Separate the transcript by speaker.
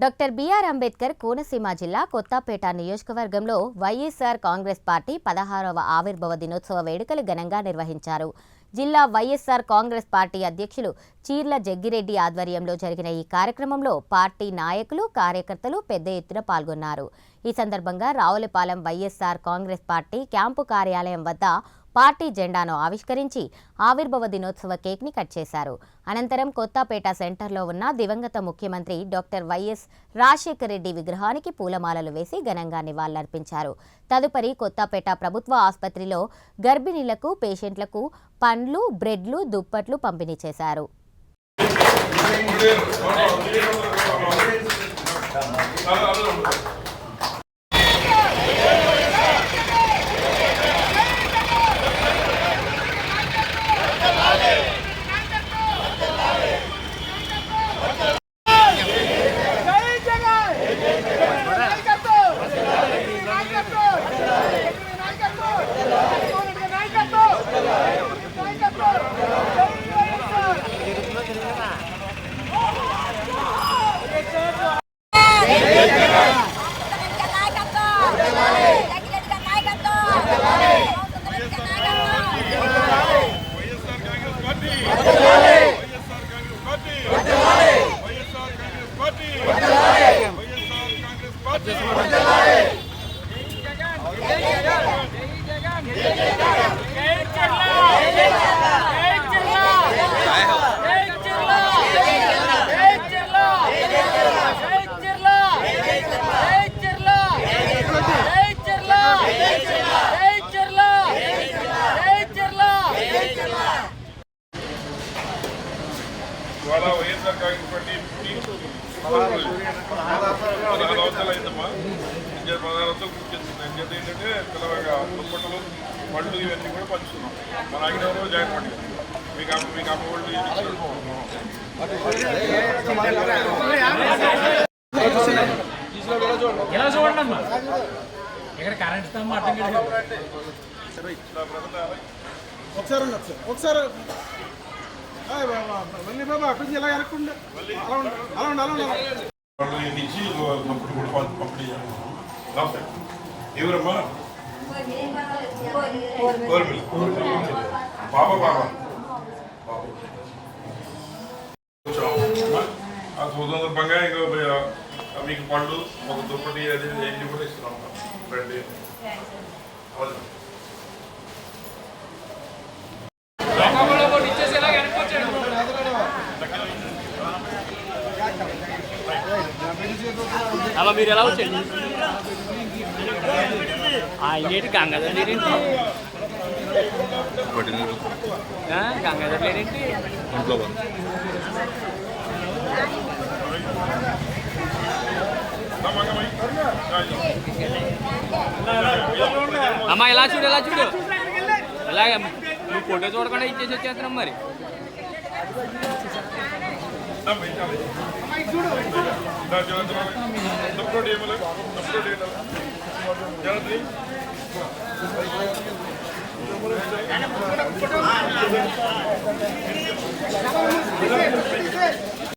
Speaker 1: Doctor BR Ambedkar Konaseema జిల్లా కొత్తపేట నియోజకవర్గంలో YSR Congress party 16వ ఆవిర్భావ దినోత్సవ వేడుకలు ఘనంగా నిర్వహించారు. జిల్లా వైఎస్ఆర్ కాంగ్రెస్ పార్టీ అధ్యక్షులు చీర్ల జగ్గిరెడ్డి ఆధ్వర్యంలో జరిగిన ఈ కార్యక్రమంలో పార్టీ నాయకులు, కార్యకర్తలు పెద్ద ఎత్తున పాల్గొన్నారు. ఈ సందర్భంగా రావులపాలెం వైఎస్ఆర్ కాంగ్రెస్ పార్టీ క్యాంపు కార్యాలయం వద్ద పార్టీ జెండాను ఆవిష్కరించి ఆవిర్భావ దినోత్సవ కేక్ని కట్ చేశారు. అనంతరం కొత్తపేట సెంటర్లో ఉన్న దివంగత ముఖ్యమంత్రి డాక్టర్ వైఎస్ రాజశేఖర రెడ్డి విగ్రహానికి పూలమాలలు వేసి ఘనంగా నివాళులర్పించారు. తదుపరి కొత్తపేట ప్రభుత్వ ఆసుపత్రిలో గర్భిణీలకు, పేషెంట్లకు పండ్లు, బ్రెడ్లు, దుప్పట్లు పంపిణీ చేశారు.
Speaker 2: వైఎస్ఆర్ కాంగ్రెస్ పార్టీ 16 సంవత్సరాలు అయిందమ్మా. 16 సంవత్సరాలు గుర్తిస్తుంది. ఏంటంటే తెల్లవారుగా దుప్పట్టలు, పళ్ళు ఇవన్నీ కూడా పంచుతున్నాం. మన ఆగినవరం జాయిన్ పడి మీకు అమ్మ వాళ్ళు
Speaker 3: ఒకసారి
Speaker 2: నుంచి పంపిణీ ఎవరమ్మా బాబా ఆ సందర్భంగా ఇంకా మీకు పళ్ళు, ఒక దుప్పటి అది ఎన్ని కూడా ఇస్తున్నాం. రండి.
Speaker 4: అలా మీరు ఎలా వచ్చండి? ఇంకేంటి గంగాధర్ లేరేంటి? గంగాధర్ లేరేంటి? అమ్మా ఎలా చూడు, ఎలా చూడు, ఇలాగ నువ్వు ఫోటో చూడకుండా ఇచ్చేసి వచ్చేస్తున్నాం. మరి
Speaker 2: జగన్